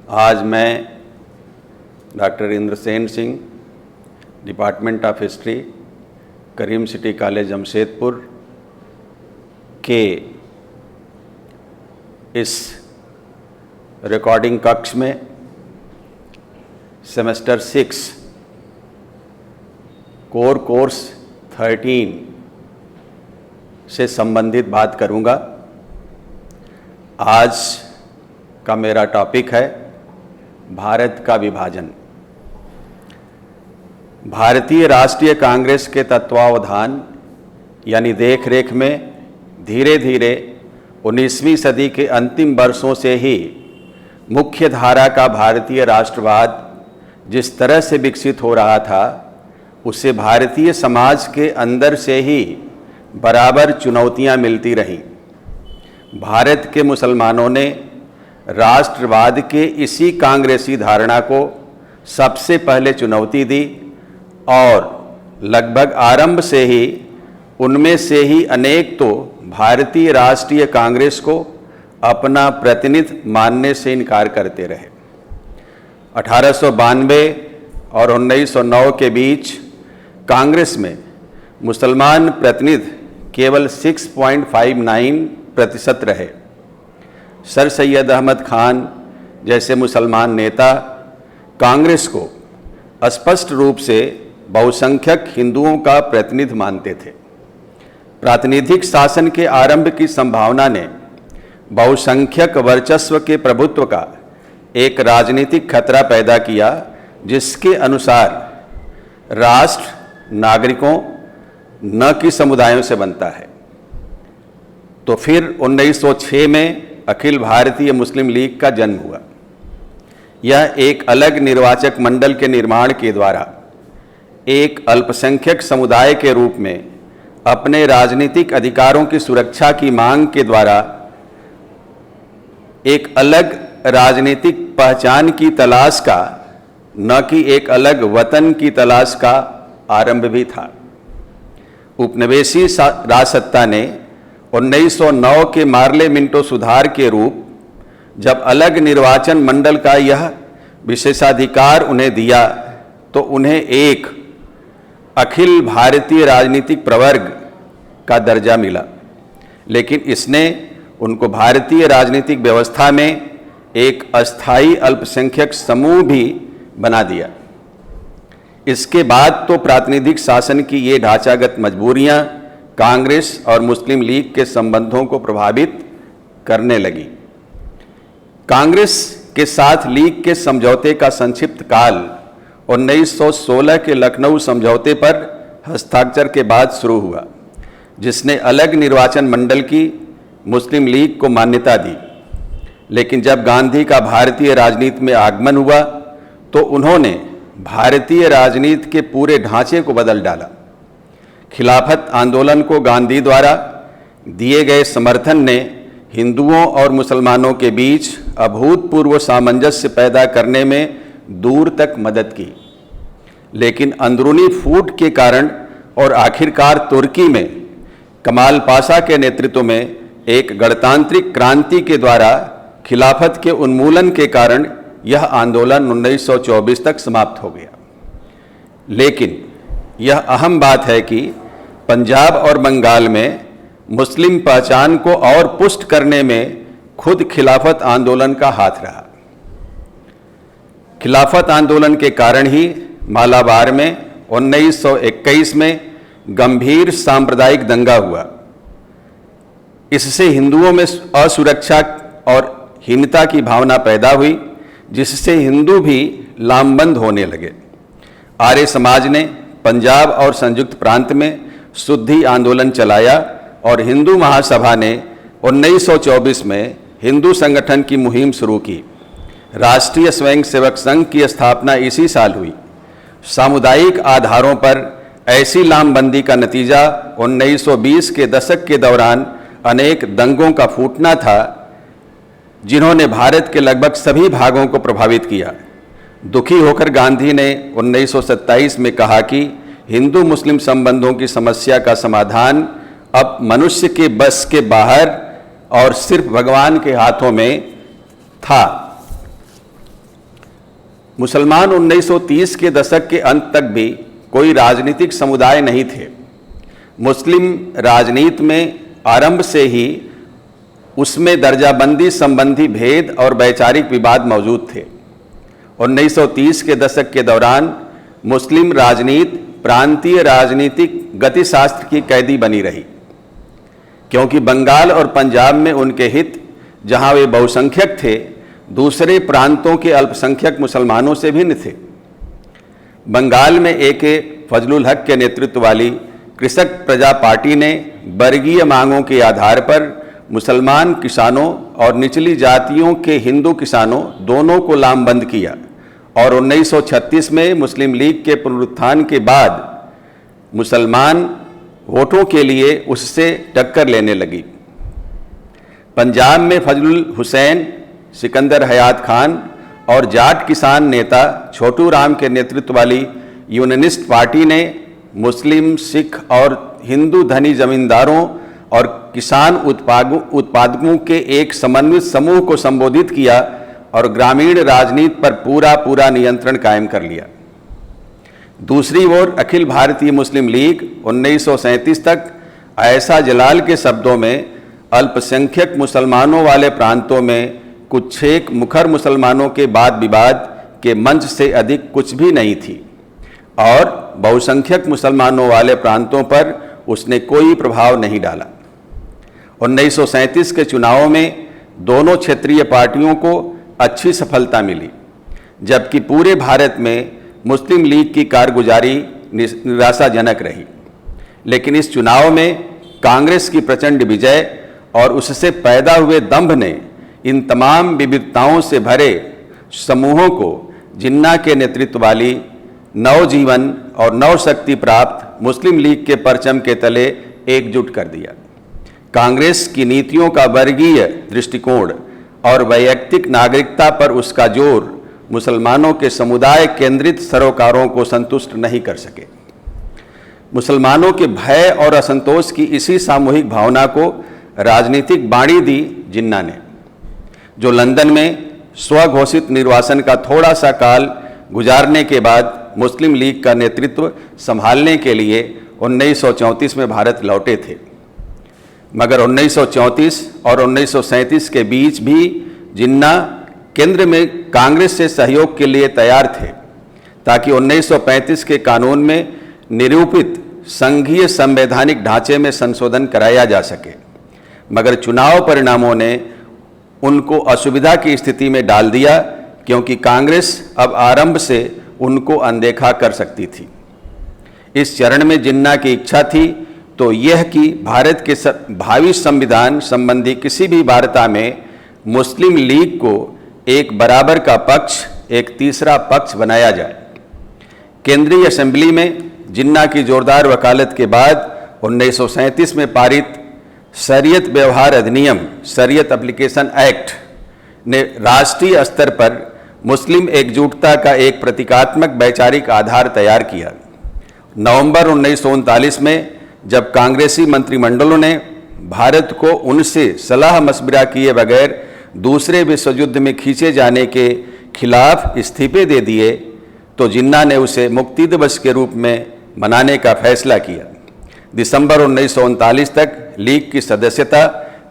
आज मैं doctor Indrasen Singh, department of history, Karim city college Jamshedpur के इस रिकॉर्डिंग कक्ष में सेमेस्टर 6 कोर कोर्स 13 से संबंधित बात करूंगा। आज का मेरा टॉपिक है भारत का विभाजन। भारतीय राष्ट्रीय कांग्रेस के तत्वावधान यानी देखरेख में धीरे धीरे 19वीं सदी के अंतिम वर्षों से ही मुख्य धारा का भारतीय राष्ट्रवाद जिस तरह से विकसित हो रहा था, उसे भारतीय समाज के अंदर से ही बराबर चुनौतियां मिलती रहीं। भारत के मुसलमानों ने राष्ट्रवाद के इसी कांग्रेसी धारणा को सबसे पहले चुनौती दी और लगभग आरंभ से ही उनमें से ही अनेक तो भारतीय राष्ट्रीय कांग्रेस को अपना प्रतिनिधि मानने से इनकार करते रहे। 1892 और 1909 के बीच कांग्रेस में मुसलमान प्रतिनिधि केवल 6.59% रहे। सर सैयद अहमद खान जैसे मुसलमान नेता कांग्रेस को स्पष्ट रूप से बहुसंख्यक हिंदुओं का प्रतिनिधि मानते थे। प्रातिनिधिक शासन के आरंभ की संभावना ने बहुसंख्यक वर्चस्व के प्रभुत्व का एक राजनीतिक खतरा पैदा किया, जिसके अनुसार राष्ट्र नागरिकों न कि समुदायों से बनता है। तो फिर 1906 में अखिल भारतीय मुस्लिम लीग का जन्म हुआ। यह एक अलग निर्वाचक मंडल के निर्माण के द्वारा एक अल्पसंख्यक समुदाय के रूप में अपने राजनीतिक अधिकारों की सुरक्षा की मांग के द्वारा एक अलग राजनीतिक पहचान की तलाश का, न कि एक अलग वतन की तलाश का आरंभ भी था। उपनिवेशी राजसत्ता ने 1909 के मार्ले मिंटो सुधार के रूप जब अलग निर्वाचन मंडल का यह विशेषाधिकार उन्हें दिया, तो उन्हें एक अखिल भारतीय राजनीतिक प्रवर्ग का दर्जा मिला। लेकिन इसने उनको भारतीय राजनीतिक व्यवस्था में एक अस्थायी अल्पसंख्यक समूह भी बना दिया। इसके बाद तो प्रातिनिधिक शासन की ये ढांचागत मजबूरियां कांग्रेस और मुस्लिम लीग के संबंधों को प्रभावित करने लगी। कांग्रेस के साथ लीग के समझौते का संक्षिप्त काल 1916 के लखनऊ समझौते पर हस्ताक्षर के बाद शुरू हुआ, जिसने अलग निर्वाचन मंडल की मुस्लिम लीग को मान्यता दी। लेकिन जब गांधी का भारतीय राजनीति में आगमन हुआ, तो उन्होंने भारतीय राजनीति के पूरे ढांचे को बदल डाला। खिलाफत आंदोलन को गांधी द्वारा दिए गए समर्थन ने हिंदुओं और मुसलमानों के बीच अभूतपूर्व सामंजस्य पैदा करने में दूर तक मदद की। लेकिन अंदरूनी फूट के कारण और आखिरकार तुर्की में कमाल पाशा के नेतृत्व में एक गणतांत्रिक क्रांति के द्वारा खिलाफत के उन्मूलन के कारण यह आंदोलन 1924 तक समाप्त हो गया। लेकिन यह अहम बात है कि पंजाब और बंगाल में मुस्लिम पहचान को और पुष्ट करने में खुद खिलाफत आंदोलन का हाथ रहा। खिलाफत आंदोलन के कारण ही मालाबार में 1921 में गंभीर सांप्रदायिक दंगा हुआ। इससे हिंदुओं में असुरक्षा और हीनता की भावना पैदा हुई, जिससे हिंदू भी लामबंद होने लगे। आर्य समाज ने पंजाब और संयुक्त प्रांत में शुद्धि आंदोलन चलाया और हिंदू महासभा ने 1924 में हिंदू संगठन की मुहिम शुरू की। राष्ट्रीय स्वयंसेवक संघ की स्थापना इसी साल हुई। सामुदायिक आधारों पर ऐसी लामबंदी का नतीजा 1920 के दशक के दौरान अनेक दंगों का फूटना था, जिन्होंने भारत के लगभग सभी भागों को प्रभावित किया। दुखी होकर गांधी ने 1927 में कहा कि हिंदू मुस्लिम संबंधों की समस्या का समाधान अब मनुष्य के बस के बाहर और सिर्फ भगवान के हाथों में था। मुसलमान 1930 के दशक के अंत तक भी कोई राजनीतिक समुदाय नहीं थे। मुस्लिम राजनीति में आरंभ से ही उसमें दर्जाबंदी संबंधी भेद और वैचारिक विवाद मौजूद थे। 1930 के दशक के दौरान मुस्लिम राजनीति प्रांतीय राजनीतिक गतिशास्त्र की कैदी बनी रही, क्योंकि बंगाल और पंजाब में उनके हित जहां वे बहुसंख्यक थे, दूसरे प्रांतों के अल्पसंख्यक मुसलमानों से भिन्न थे। बंगाल में ए.के. फजलुल हक के नेतृत्व वाली कृषक प्रजा पार्टी ने वर्गीय मांगों के आधार पर मुसलमान किसानों और निचली जातियों के हिंदू किसानों दोनों को लामबंद किया और 1936 में मुस्लिम लीग के पुनरुत्थान के बाद मुसलमान वोटों के लिए उससे टक्कर लेने लगी। पंजाब में फजलुल हुसैन, सिकंदर हयात खान और जाट किसान नेता छोटू राम के नेतृत्व वाली यूनानिस्ट पार्टी ने मुस्लिम, सिख और हिंदू धनी जमींदारों और किसान उत्पादकों के एक समन्वित समूह को संबोधित किया और ग्रामीण राजनीति पर पूरा नियंत्रण कायम कर लिया। दूसरी ओर अखिल भारतीय मुस्लिम लीग 1937 तक ऐसा जलाल के शब्दों में अल्पसंख्यक मुसलमानों वाले प्रांतों में कुछ एक मुखर मुसलमानों के वाद विवाद के मंच से अधिक कुछ भी नहीं थी और बहुसंख्यक मुसलमानों वाले प्रांतों पर उसने कोई प्रभाव नहीं डाला। 1937 के चुनावों में दोनों क्षेत्रीय पार्टियों को अच्छी सफलता मिली, जबकि पूरे भारत में मुस्लिम लीग की कारगुजारी निराशाजनक रही। लेकिन इस चुनाव में कांग्रेस की प्रचंड विजय और उससे पैदा हुए दंभ ने इन तमाम विविधताओं से भरे समूहों को जिन्ना के नेतृत्व वाली नवजीवन और नवशक्ति प्राप्त मुस्लिम लीग के परचम के तले एकजुट कर दिया। कांग्रेस की नीतियों का वर्गीय दृष्टिकोण और वैयक्तिक नागरिकता पर उसका जोर मुसलमानों के समुदाय केंद्रित सरोकारों को संतुष्ट नहीं कर सके। मुसलमानों के भय और असंतोष की इसी सामूहिक भावना को राजनीतिक बाणी दी जिन्ना ने, जो लंदन में स्वघोषित निर्वासन का थोड़ा सा काल गुजारने के बाद मुस्लिम लीग का नेतृत्व संभालने के लिए 1934 में भारत लौटे थे। मगर 1934 और 1937 के बीच भी जिन्ना केंद्र में कांग्रेस से सहयोग के लिए तैयार थे, ताकि 1935 के कानून में निरूपित संघीय संवैधानिक ढांचे में संशोधन कराया जा सके। मगर चुनाव परिणामों ने उनको असुविधा की स्थिति में डाल दिया, क्योंकि कांग्रेस अब आरंभ से उनको अनदेखा कर सकती थी। इस चरण में जिन्ना की इच्छा थी तो यह कि भारत के भावी संविधान संबंधी किसी भी वार्ता में मुस्लिम लीग को एक बराबर का पक्ष, एक तीसरा पक्ष बनाया जाए। केंद्रीय असेंबली में जिन्ना की जोरदार वकालत के बाद 1937 में पारित शरीयत व्यवहार अधिनियम, शरीयत एप्लीकेशन एक्ट ने राष्ट्रीय स्तर पर मुस्लिम एकजुटता का एक प्रतीकात्मक वैचारिक आधार तैयार किया। नवंबर 1939 में जब कांग्रेसी मंत्रिमंडलों ने भारत को उनसे सलाह मशविरा किए बगैर दूसरे विश्व युद्ध में खींचे जाने के खिलाफ इस्तीफे दे दिए, तो जिन्ना ने उसे मुक्ति दिवस के रूप में मनाने का फैसला किया। दिसंबर 1939 तक लीग की सदस्यता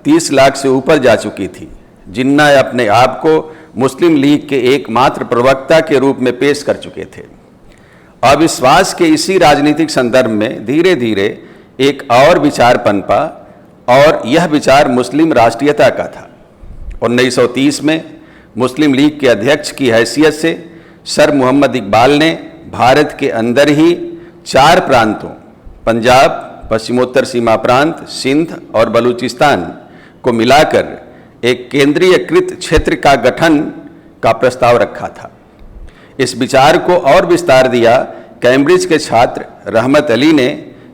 30 लाख से ऊपर जा चुकी थी। जिन्ना अपने आप को मुस्लिम लीग के एकमात्र प्रवक्ता के रूप में पेश कर चुके थे। अविश्वास के इसी राजनीतिक संदर्भ में धीरे धीरे एक और विचार पनपा और यह विचार मुस्लिम राष्ट्रीयता का था। 1930 में मुस्लिम लीग के अध्यक्ष की हैसियत से सर मोहम्मद इकबाल ने भारत के अंदर ही 4 प्रांतों, पंजाब, पश्चिमोत्तर सीमा प्रांत, सिंध और बलूचिस्तान को मिलाकर एक केंद्रीयकृत क्षेत्र का गठन का प्रस्ताव रखा था। इस विचार को और विस्तार दिया कैम्ब्रिज के छात्र रहमत अली ने,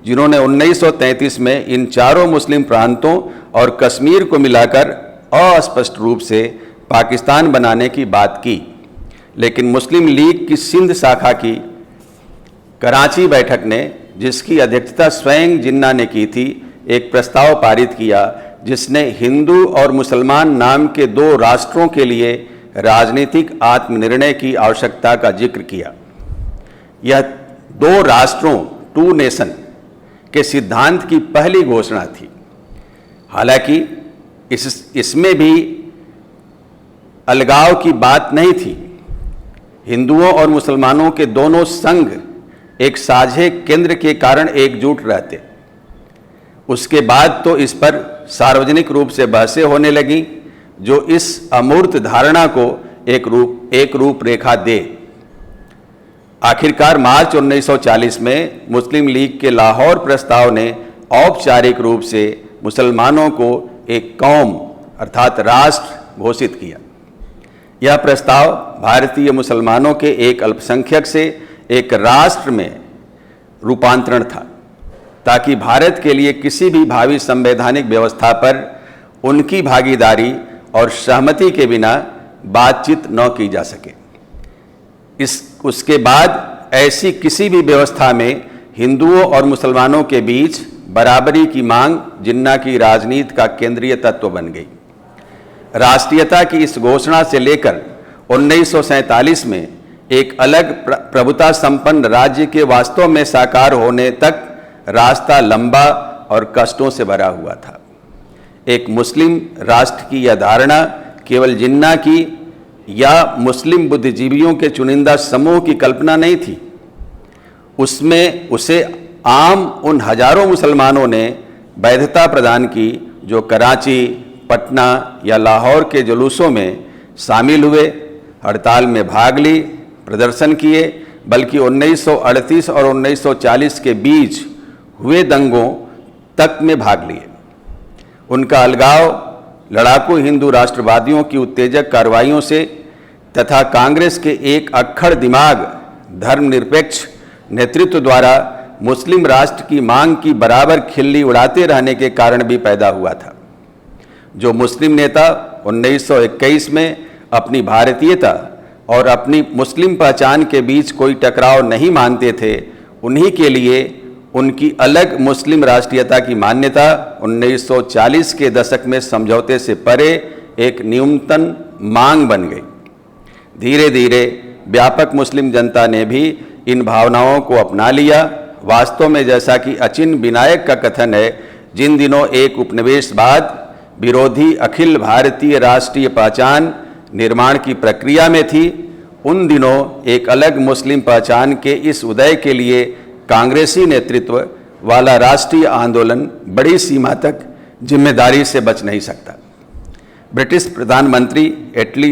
जिन्होंने 1933 में इन चारों मुस्लिम प्रांतों और कश्मीर को मिलाकर अस्पष्ट रूप से पाकिस्तान बनाने की बात की। लेकिन मुस्लिम लीग की सिंध शाखा की कराची बैठक ने, जिसकी अध्यक्षता स्वयं जिन्ना ने की थी, एक प्रस्ताव पारित किया जिसने हिंदू और मुसलमान नाम के 2 राष्ट्रों के लिए राजनीतिक आत्मनिर्णय की आवश्यकता का जिक्र किया। यह दो राष्ट्रों, टू नेशन के सिद्धांत की पहली घोषणा थी। हालांकि इसमें भी अलगाव की बात नहीं थी। हिंदुओं और मुसलमानों के दोनों संघ एक साझे केंद्र के कारण एकजुट रहते। उसके बाद तो इस पर सार्वजनिक रूप से बहसें होने लगी, जो इस अमूर्त धारणा को एक रूपरेखा दे। आखिरकार मार्च 1940 में मुस्लिम लीग के लाहौर प्रस्ताव ने औपचारिक रूप से मुसलमानों को एक कौम अर्थात राष्ट्र घोषित किया। यह प्रस्ताव भारतीय मुसलमानों के एक अल्पसंख्यक से एक राष्ट्र में रूपांतरण था, ताकि भारत के लिए किसी भी भावी संवैधानिक व्यवस्था पर उनकी भागीदारी और सहमति के बिना बातचीत न की जा सके। उसके बाद ऐसी किसी भी व्यवस्था में हिंदुओं और मुसलमानों के बीच बराबरी की मांग जिन्ना की राजनीति का केंद्रीय तत्व बन गई। राष्ट्रीयता की इस घोषणा से लेकर 1947 में एक अलग प्रभुता संपन्न राज्य के वास्तव में साकार होने तक रास्ता लंबा और कष्टों से भरा हुआ था। एक मुस्लिम राष्ट्र की यह धारणा केवल जिन्ना की या मुस्लिम बुद्धिजीवियों के चुनिंदा समूह की कल्पना नहीं थी। उसे आम उन हजारों मुसलमानों ने वैधता प्रदान की जो कराची, पटना या लाहौर के जुलूसों में शामिल हुए, हड़ताल में भाग ली, प्रदर्शन किए, बल्कि 1938 और 1940 के बीच हुए दंगों तक में भाग लिए। उनका अलगाव लड़ाकू हिंदू राष्ट्रवादियों की उत्तेजक कार्रवाइयों से तथा कांग्रेस के एक अक्खड़ दिमाग धर्मनिरपेक्ष नेतृत्व द्वारा मुस्लिम राष्ट्र की मांग की बराबर खिल्ली उड़ाते रहने के कारण भी पैदा हुआ था। जो मुस्लिम नेता 1921 में अपनी भारतीयता और अपनी मुस्लिम पहचान के बीच कोई टकराव नहीं मानते थे, उन्हीं के लिए उनकी अलग मुस्लिम राष्ट्रीयता की मान्यता 1940 के दशक में समझौते से परे एक न्यूनतम मांग बन गई। धीरे धीरे व्यापक मुस्लिम जनता ने भी इन भावनाओं को अपना लिया। वास्तव में जैसा कि अचिन विनायक का कथन है, जिन दिनों एक उपनिवेशवाद विरोधी अखिल भारतीय राष्ट्रीय पहचान निर्माण की प्रक्रिया में थी, उन दिनों एक अलग मुस्लिम पहचान के इस उदय के लिए कांग्रेसी नेतृत्व वाला राष्ट्रीय आंदोलन बड़ी सीमा तक जिम्मेदारी से बच नहीं सकता। ब्रिटिश प्रधानमंत्री एटली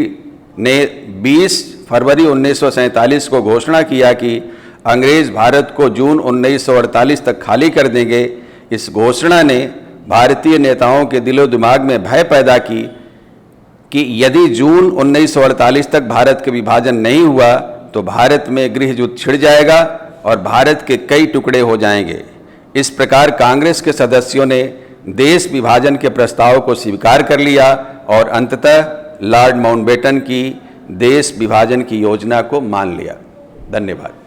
ने 20 फरवरी 1947 को घोषणा किया कि अंग्रेज भारत को जून 1948 तक खाली कर देंगे। इस घोषणा ने भारतीय नेताओं के दिलो दिमाग में भय पैदा की कि यदि जून 1948 तक भारत के विभाजन नहीं हुआ तो भारत में गृह युद्ध छिड़ जाएगा और भारत के कई टुकड़े हो जाएंगे। इस प्रकार कांग्रेस के सदस्यों ने देश विभाजन के प्रस्ताव को स्वीकार कर लिया और अंततः लॉर्ड माउंटबेटन की देश विभाजन की योजना को मान लिया। धन्यवाद।